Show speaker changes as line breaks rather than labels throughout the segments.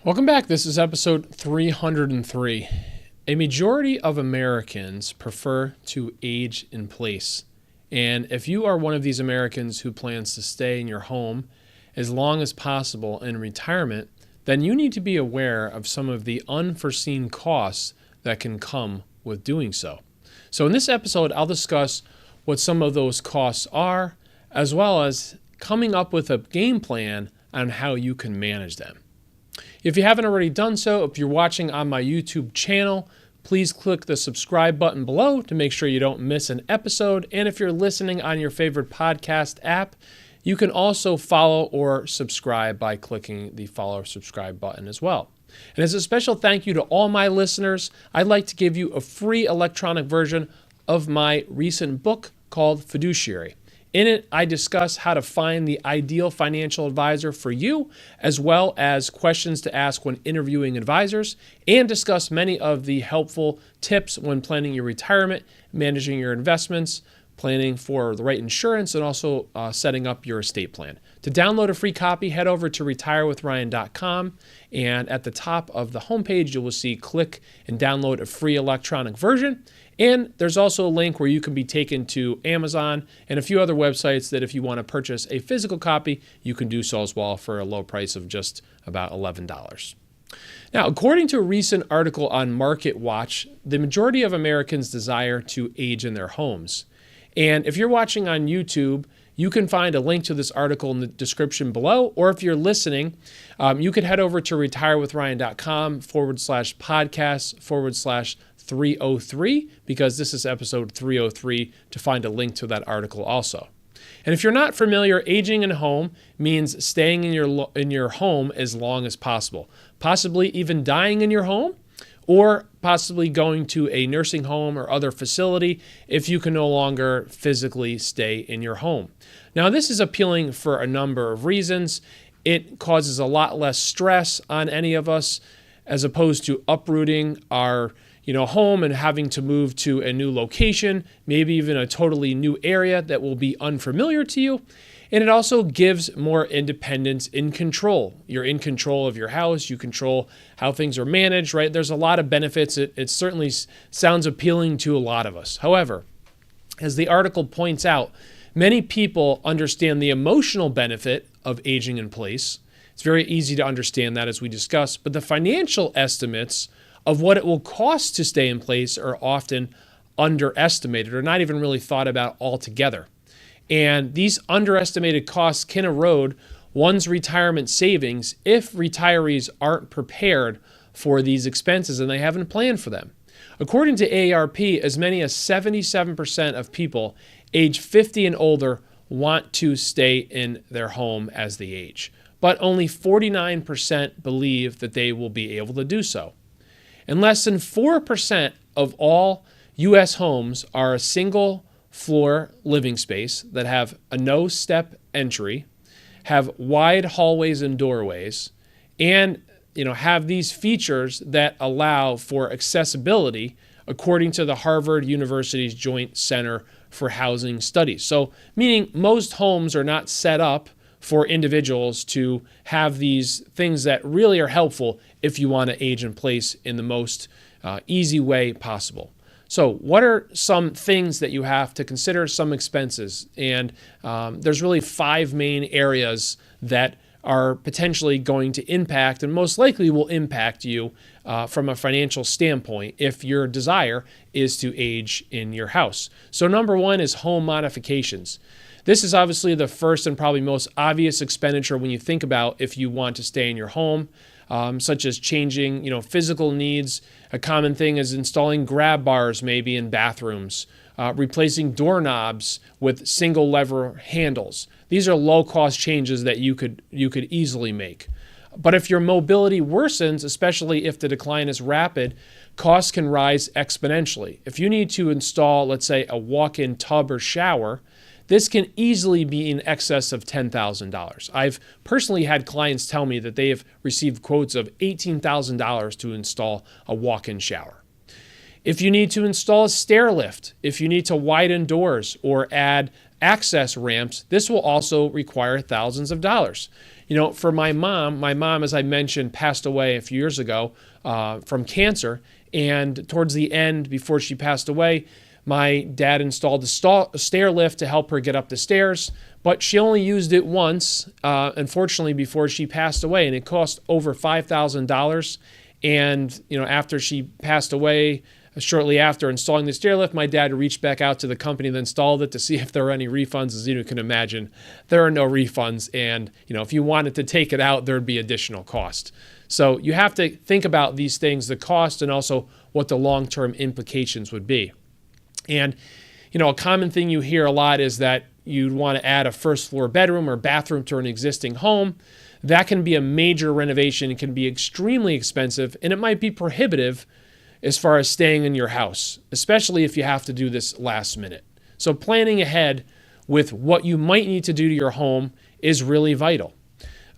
Welcome back. This is episode 303. A majority of Americans prefer to age in place. And if you are one of these Americans who plans to stay in your home as long as possible in retirement, then you need to be aware of some of the unforeseen costs that can come with doing so. So in this episode, I'll discuss what some of those costs are, as well as coming up with a game plan on how you can manage them. If you haven't already done so, if you're watching on my YouTube channel, please click the subscribe button below to make sure you don't miss an episode. And if you're listening on your favorite podcast app, you can also follow or subscribe by clicking the follow or subscribe button as well. And as a special thank you to all my listeners, I'd like to give you a free electronic version of my recent book called Fiduciary. In it, I discuss how to find the ideal financial advisor for you, as well as questions to ask when interviewing advisors, and discuss many of the helpful tips when planning your retirement, managing your investments, planning for the right insurance, and also setting up your estate plan. To download a free copy, head over to retirewithryan.com, and at the top of the homepage, you will see click and download a free electronic version. And there's also a link where you can be taken to Amazon and a few other websites that if you want to purchase a physical copy, you can do so as well for a low price of just about $11. Now, according to a recent article on MarketWatch, the majority of Americans desire to age in their homes. And if you're watching on YouTube, you can find a link to this article in the description below, or if you're listening, you could head over to retirewithryan.com/podcast/303, because this is episode 303, to find a link to that article also. And if you're not familiar, aging in a home means staying in your home as long as possible, possibly even dying in your home, or possibly going to a nursing home or other facility if you can no longer physically stay in your home. Now, this is appealing for a number of reasons. It causes a lot less stress on any of us as opposed to uprooting our home and having to move to a new location, maybe even a totally new area that will be unfamiliar to you. And it also gives more independence in control. You're in control of your house. You control how things are managed, right? There's a lot of benefits. It certainly sounds appealing to a lot of us. However, as the article points out, many people understand the emotional benefit of aging in place. It's very easy to understand that, as we discussed, but the financial estimates of what it will cost to stay in place are often underestimated or not even really thought about altogether. And these underestimated costs can erode one's retirement savings if retirees aren't prepared for these expenses and they haven't planned for them. According to AARP, as many as 77% of people age 50 and older want to stay in their home as they age, but only 49% believe that they will be able to do so. And less than 4% of all U.S. homes are a single floor living space that have a no-step entry, have wide hallways and doorways, and have these features that allow for accessibility, according to the Harvard University's Joint Center for Housing Studies. So, meaning most homes are not set up for individuals to have these things that really are helpful if you want to age in place in the most easy way possible. So what are some things that you have to consider, some expenses? And there's really 5 main areas that are potentially going to impact and most likely will impact you from a financial standpoint if your desire is to age in your house. So number 1 is home modifications. This is obviously the first and probably most obvious expenditure when you think about if you want to stay in your home, such as changing, physical needs. A common thing is installing grab bars maybe in bathrooms, replacing doorknobs with single lever handles. These are low-cost changes that you could easily make. But if your mobility worsens, especially if the decline is rapid, costs can rise exponentially. If you need to install, let's say, a walk-in tub or shower, this can easily be in excess of $10,000. I've personally had clients tell me that they have received quotes of $18,000 to install a walk-in shower. If you need to install a stair lift, if you need to widen doors or add access ramps, this will also require thousands of dollars. For my mom, as I mentioned, passed away a few years ago from cancer. And towards the end, before she passed away, my dad installed a stair lift to help her get up the stairs, but she only used it once, unfortunately, before she passed away, and it cost over $5,000. And, after she passed away, shortly after installing the stair lift, my dad reached back out to the company that installed it to see if there were any refunds. As you can imagine, there are no refunds. And, if you wanted to take it out, there'd be additional cost. So you have to think about these things, the cost, and also what the long-term implications would be. And, a common thing you hear a lot is that you'd want to add a first floor bedroom or bathroom to an existing home. That can be a major renovation. It can be extremely expensive, and it might be prohibitive as far as staying in your house, especially if you have to do this last minute. So planning ahead with what you might need to do to your home is really vital.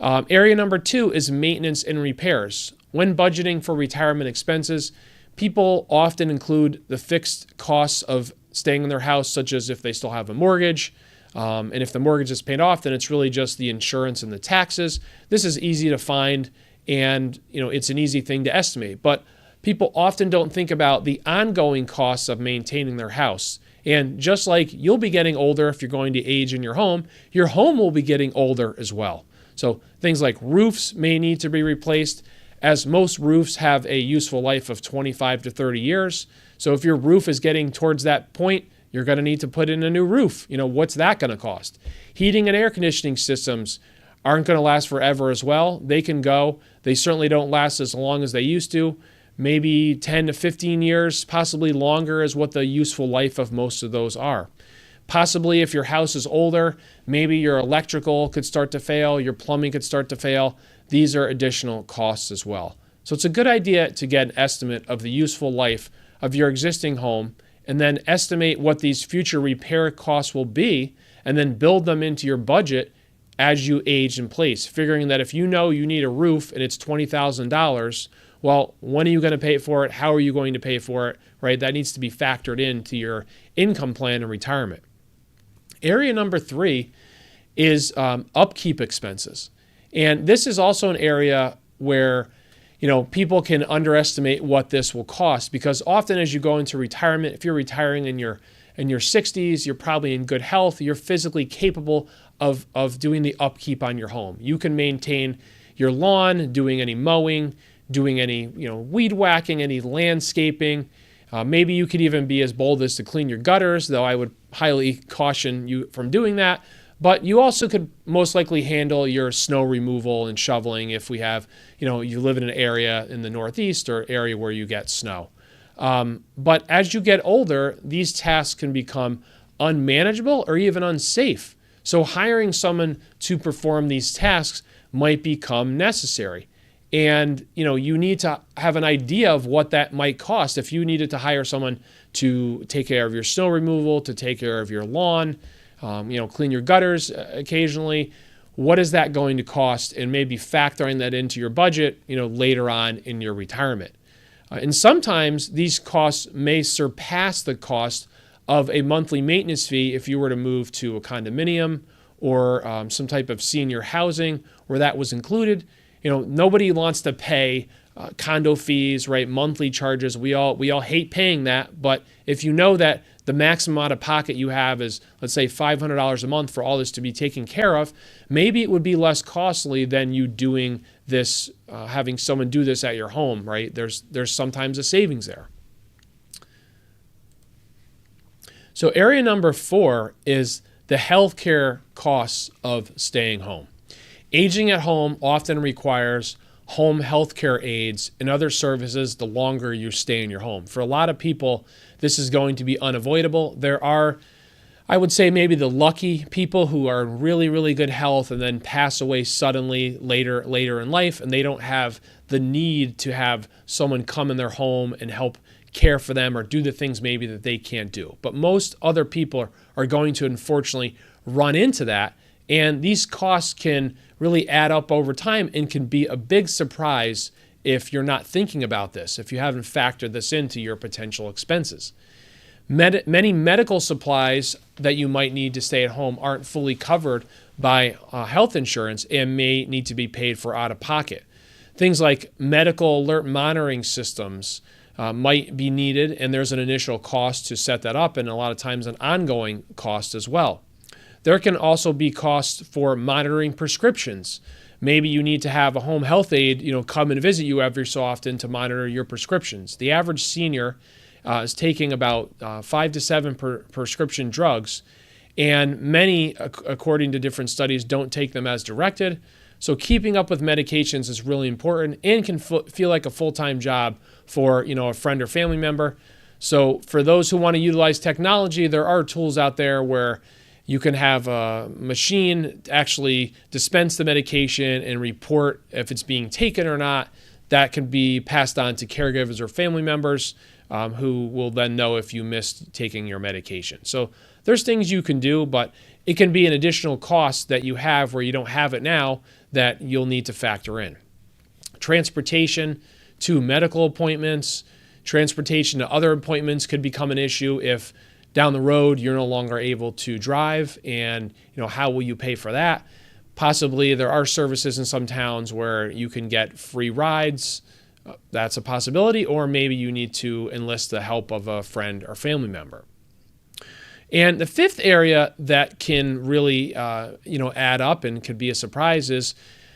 Area number 2 is maintenance and repairs. When budgeting for retirement expenses, people often include the fixed costs of staying in their house, such as if they still have a mortgage. And if the mortgage is paid off, then it's really just the insurance and the taxes. This is easy to find, and it's an easy thing to estimate. But people often don't think about the ongoing costs of maintaining their house. And just like you'll be getting older if you're going to age in your home will be getting older as well. So things like roofs may need to be replaced, as most roofs have a useful life of 25 to 30 years. So if your roof is getting towards that point, you're going to need to put in a new roof. What's that going to cost? Heating and air conditioning systems aren't going to last forever as well. They can go. They certainly don't last as long as they used to. Maybe 10 to 15 years, possibly longer, is what the useful life of most of those are. Possibly if your house is older, maybe your electrical could start to fail, your plumbing could start to fail. These are additional costs as well. So it's a good idea to get an estimate of the useful life of your existing home, and then estimate what these future repair costs will be, and then build them into your budget as you age in place, figuring that if you need a roof and it's $20,000, well, when are you going to pay for it? How are you going to pay for it? Right? That needs to be factored into your income plan and retirement. Area number 3 is upkeep expenses. And this is also an area where, people can underestimate what this will cost, because often as you go into retirement, if you're retiring in your 60s, you're probably in good health, you're physically capable of doing the upkeep on your home. You can maintain your lawn, doing any mowing, doing any weed whacking, any landscaping. Maybe you could even be as bold as to clean your gutters, though I would highly caution you from doing that. But you also could most likely handle your snow removal and shoveling if we have, you live in an area in the Northeast or area where you get snow. But as you get older, these tasks can become unmanageable or even unsafe. So hiring someone to perform these tasks might become necessary. And, you need to have an idea of what that might cost. If you needed to hire someone to take care of your snow removal, to take care of your lawn, clean your gutters occasionally, what is that going to cost? And maybe factoring that into your budget, later on in your retirement. And sometimes these costs may surpass the cost of a monthly maintenance fee if you were to move to a condominium or some type of senior housing where that was included. Nobody wants to pay condo fees, right? Monthly charges. We all hate paying that. But if you know that the maximum out of pocket you have is, let's say, $500 a month for all this to be taken care of, maybe it would be less costly than you doing this, having someone do this at your home, right? There's sometimes a savings there. So area number 4 is the healthcare costs of staying home. Aging at home often requires home healthcare aids and other services the longer you stay in your home. For a lot of people, this is going to be unavoidable. There are, I would say, maybe the lucky people who are in really, really good health and then pass away suddenly later in life, and they don't have the need to have someone come in their home and help care for them or do the things maybe that they can't do. But most other people are going to unfortunately run into that, and these costs can really add up over time and can be a big surprise if you're not thinking about this, if you haven't factored this into your potential expenses. Many medical supplies that you might need to stay at home aren't fully covered by health insurance and may need to be paid for out of pocket. Things like medical alert monitoring systems might be needed, and there's an initial cost to set that up, and a lot of times an ongoing cost as well. There can also be costs for monitoring prescriptions. Maybe you need to have a home health aide, come and visit you every so often to monitor your prescriptions. The average senior is taking about 5 to 7 prescription drugs, and many, according to different studies, don't take them as directed. So keeping up with medications is really important and can feel like a full-time job for a friend or family member. So for those who want to utilize technology, there are tools out there where you can have a machine actually dispense the medication and report if it's being taken or not. That can be passed on to caregivers or family members who will then know if you missed taking your medication. So there's things you can do, but it can be an additional cost that you have where you don't have it now that you'll need to factor in. Transportation to medical appointments, transportation to other appointments could become an issue if down the road you're no longer able to drive, and how will you pay for that? Possibly there are services in some towns where you can get free rides. That's a possibility, or maybe you need to enlist the help of a friend or family member. And the fifth area that can really add up and could be a surprise is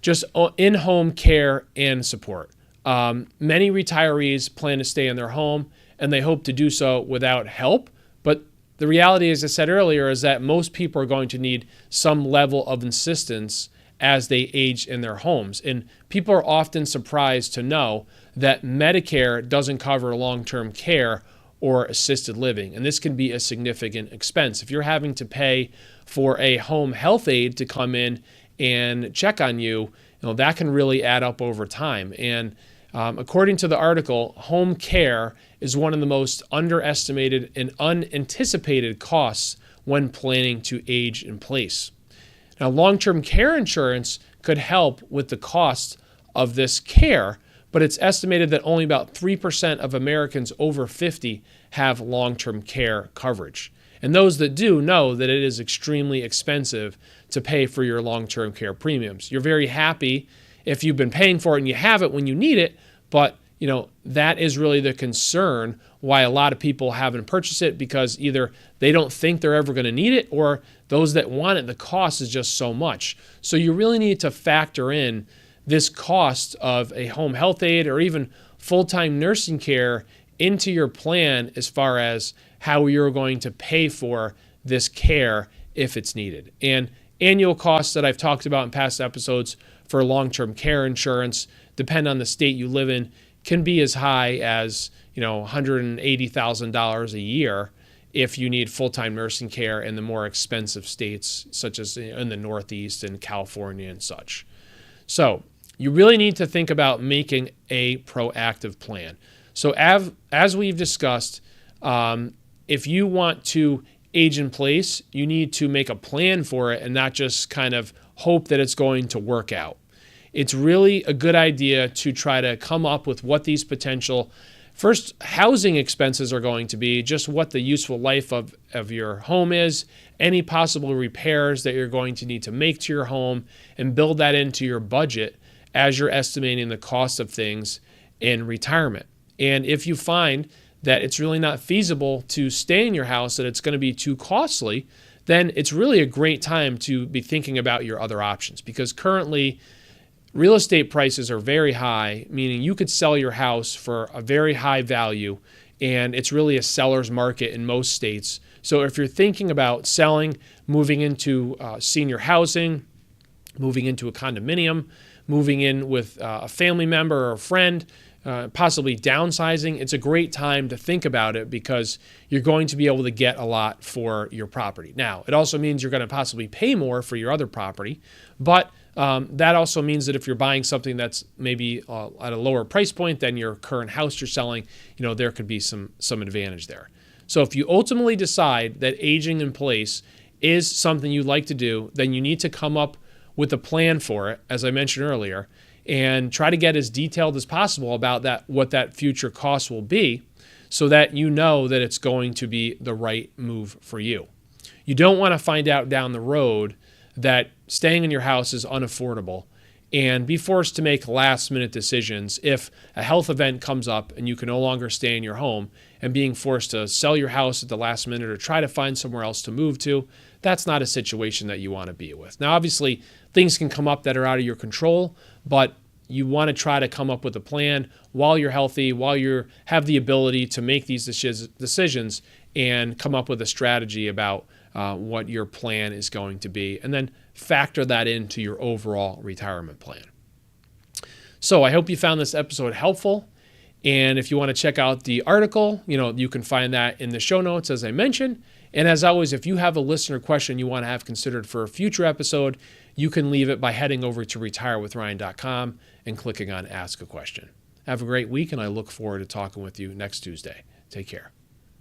just in-home care and support. Many retirees plan to stay in their home, and they hope to do so without help. But the reality, as I said earlier, is that most people are going to need some level of assistance as they age in their homes. And people are often surprised to know that Medicare doesn't cover long-term care or assisted living. And this can be a significant expense. If you're having to pay for a home health aide to come in and check on you, that can really add up over time. And according to the article, home care is one of the most underestimated and unanticipated costs when planning to age in place. Now, long-term care insurance could help with the cost of this care, but it's estimated that only about 3% of Americans over 50 have long-term care coverage. And those that do know that it is extremely expensive to pay for your long-term care premiums. You're very happy if you've been paying for it and you have it when you need it, but that is really the concern why a lot of people haven't purchased it, because either they don't think they're ever going to need it, or those that want it, the cost is just so much. So you really need to factor in this cost of a home health aide or even full-time nursing care into your plan as far as how you're going to pay for this care if it's needed. And annual costs that I've talked about in past episodes for long-term care insurance depend on the state you live in, can be as high as $180,000 a year if you need full-time nursing care in the more expensive states, such as in the Northeast and California and such. So you really need to think about making a proactive plan. So as we've discussed, if you want to age in place, you need to make a plan for it and not just kind of hope that it's going to work out. It's really a good idea to try to come up with what these potential first housing expenses are going to be, just what the useful life of your home is, any possible repairs that you're going to need to make to your home, and build that into your budget as you're estimating the cost of things in retirement. And if you find that it's really not feasible to stay in your house, that it's going to be too costly, then it's really a great time to be thinking about your other options, because currently real estate prices are very high, meaning you could sell your house for a very high value, and it's really a seller's market in most states. So if you're thinking about selling, moving into senior housing, moving into a condominium, moving in with a family member or a friend, possibly downsizing, it's a great time to think about it, because you're going to be able to get a lot for your property. Now, it also means you're going to possibly pay more for your other property, but that also means that if you're buying something that's maybe at a lower price point than your current house you're selling, there could be some advantage there. So if you ultimately decide that aging in place is something you'd like to do, then you need to come up with a plan for it, as I mentioned earlier, and try to get as detailed as possible about what that future cost will be, so that you know that it's going to be the right move for you. You don't want to find out down the road that staying in your house is unaffordable and be forced to make last-minute decisions if a health event comes up and you can no longer stay in your home, and being forced to sell your house at the last minute or try to find somewhere else to move to, that's not a situation that you want to be with. Now, obviously, things can come up that are out of your control, but you want to try to come up with a plan while you're healthy, while you have the ability to make these decisions and come up with a strategy about what your plan is going to be, and then factor that into your overall retirement plan. So I hope you found this episode helpful. And if you want to check out the article, you can find that in the show notes, as I mentioned. And as always, if you have a listener question you want to have considered for a future episode, you can leave it by heading over to retirewithryan.com and clicking on Ask a Question. Have a great week, and I look forward to talking with you next Tuesday. Take care.